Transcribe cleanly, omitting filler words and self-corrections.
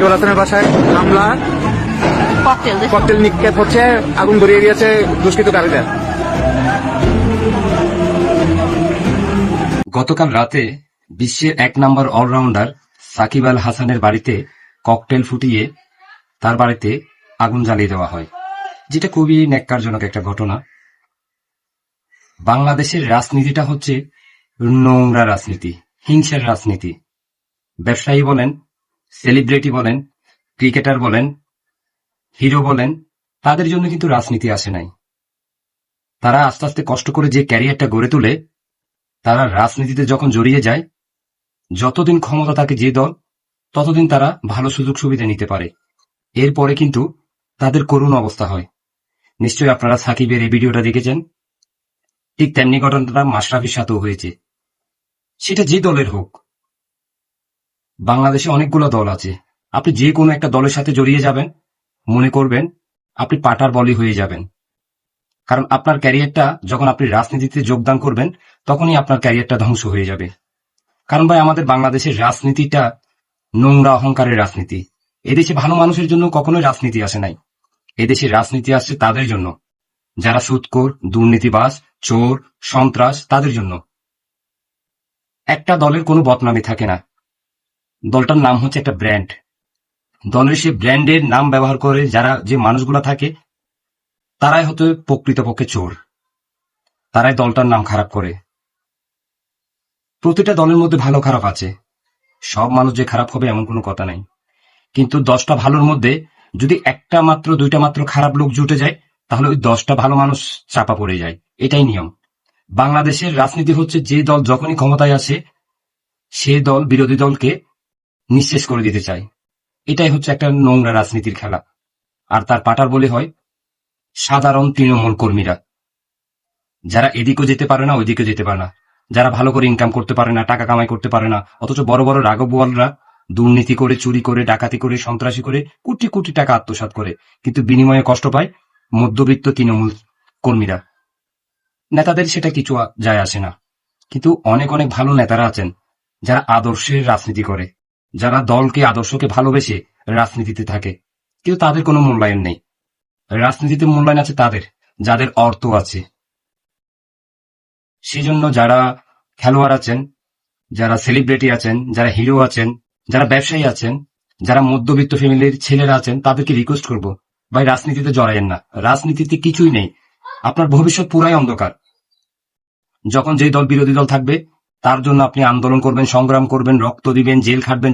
সাকিবুল হাসানের বাসায় হামলা, ককটেল নিক্ষেপ হচ্ছে, আগুন ধরিয়ে দিয়েছে দুষ্কৃতকারীদের। গতকাল রাতে বিশ্বের 1 নম্বর অলরাউন্ডার সাকিব আল হাসানের বাড়িতে ককটেল ফুটিয়ে তার বাড়িতে আগুন জ্বালিয়ে দেওয়া হয়, যেটা খুবই ন্যাক্কারজনক একটা ঘটনা। বাংলাদেশের রাজনীতিটা হচ্ছে নোংরা রাজনীতি, হিংসার রাজনীতি। ব্যবসায়ী বলেন, সেলিব্রিটি বলেন, ক্রিকেটার বলেন, হিরো বলেন, তাদের জন্য কিন্তু রাজনীতি আসে নাই। তারা আস্তে আস্তে কষ্ট করে যে ক্যারিয়ারটা গড়ে তোলে, তারা রাজনীতিতে যখন জড়িয়ে যায়, যতদিন ক্ষমতা থাকে যে দল, ততদিন তারা ভালো সুযোগ সুবিধা নিতে পারে। এরপরে কিন্তু তাদের করুণ অবস্থা হয়। নিশ্চয়ই আপনারা সাকিবের এই ভিডিওটা দেখেছেন। ঠিক তেমনি ঘটনাটা মাশরাফির সাথেও হয়েছে, সেটা যে দলের হোক। বাংলাদেশে অনেকগুলো দল আছে, আপনি যে কোনো একটা দলের সাথে জড়িয়ে যাবেন, মনে করবেন আপনি পাটার বলি হয়ে যাবেন। কারণ আপনার ক্যারিয়ারটা যখন আপনি রাজনীতিতে যোগদান করবেন, তখনই আপনার ক্যারিয়ারটা ধ্বংস হয়ে যাবে। কারণ ভাই, আমাদের বাংলাদেশের রাজনীতিটা নোংরা অহংকারের রাজনীতি। এদেশে ভালো মানুষের জন্য কখনোই রাজনীতি আসে নাই। এদেশে রাজনীতি আসছে তাদের জন্য, যারা সুদখোর, দুর্নীতিবাজ, চোর, সন্ত্রাস, তাদের জন্য। একটা দলের কোনো বদনামি থাকে না, দলটার নাম হচ্ছে একটা ব্র্যান্ড। দলের সে ব্র্যান্ডের নাম ব্যবহার করে যারা যে মানুষগুলা থাকে, তারাই হয়তো প্রকৃতপক্ষে চোর, তারাই দলটার নাম খারাপ করে। প্রতিটা দলের মধ্যে ভালো খারাপ আছে, সব মানুষ যে খারাপ হবে এমন কোনো কথা নাই। কিন্তু 10টা ভালোর মধ্যে যদি একটা মাত্র 2টা মাত্র খারাপ লোক জুটে যায়, তাহলে ওই 10টা ভালো মানুষ চাপা পড়ে যায়। এটাই নিয়ম। বাংলাদেশের রাজনীতি হচ্ছে, যে দল যখনই ক্ষমতায় আসে, সে দল বিরোধী দলকে নিঃশেষ করে দিতে চায়। এটাই হচ্ছে একটা নোংরা রাজনীতির খেলা। আর তার পাটার বলি হয় সাধারণ তৃণমূল কর্মীরা, যারা এদিকেও যেতে পারে না, ওইদিকেও যেতে পারে না, যারা ভালো করে ইনকাম করতে পারে না, টাকা কামাই করতে পারে না, অথচ বড় বড় রাঘববোয়ালরা দুর্নীতি করে, চুরি করে, ডাকাতি করে, সন্ত্রাসী করে কোটি কোটি টাকা আত্মসাৎ করে, কিন্তু বিনিময়ে কষ্ট পায় মধ্যবিত্ত তৃণমূল কর্মীরা। নেতাদের সেটা কিছু যায় আসে না। কিন্তু অনেক অনেক ভালো নেতারা আছেন, যারা আদর্শের রাজনীতি করে, যারা দলকে, আদর্শকে ভালোবেসে রাজনীতিতে থাকে, কিন্তু তাদের কোনো মূল্যায়ন নেই। রাজনীতিতে মূল্যায়ন আছে তাদের, যাদের অর্থ আছে। সেজন্য যারা খেলোয়াড় আছেন, যারা সেলিব্রিটি আছেন, যারা হিরো আছেন, যারা ব্যবসায়ী আছেন, যারা মধ্যবিত্ত ফ্যামিলির ছেলেরা আছেন, তাদেরকে রিকোয়েস্ট করব, ভাই রাজনীতিতে জড়াইয়েন না। রাজনীতিতে কিছুই নেই, আপনার ভবিষ্যৎ পুরাই অন্ধকার। যখন যেই দল বিরোধী দল থাকবে, তার জন্য আপনি আন্দোলন করবেন, সংগ্রাম করবেন, রক্ত দিবেন, জেল খাটবেন,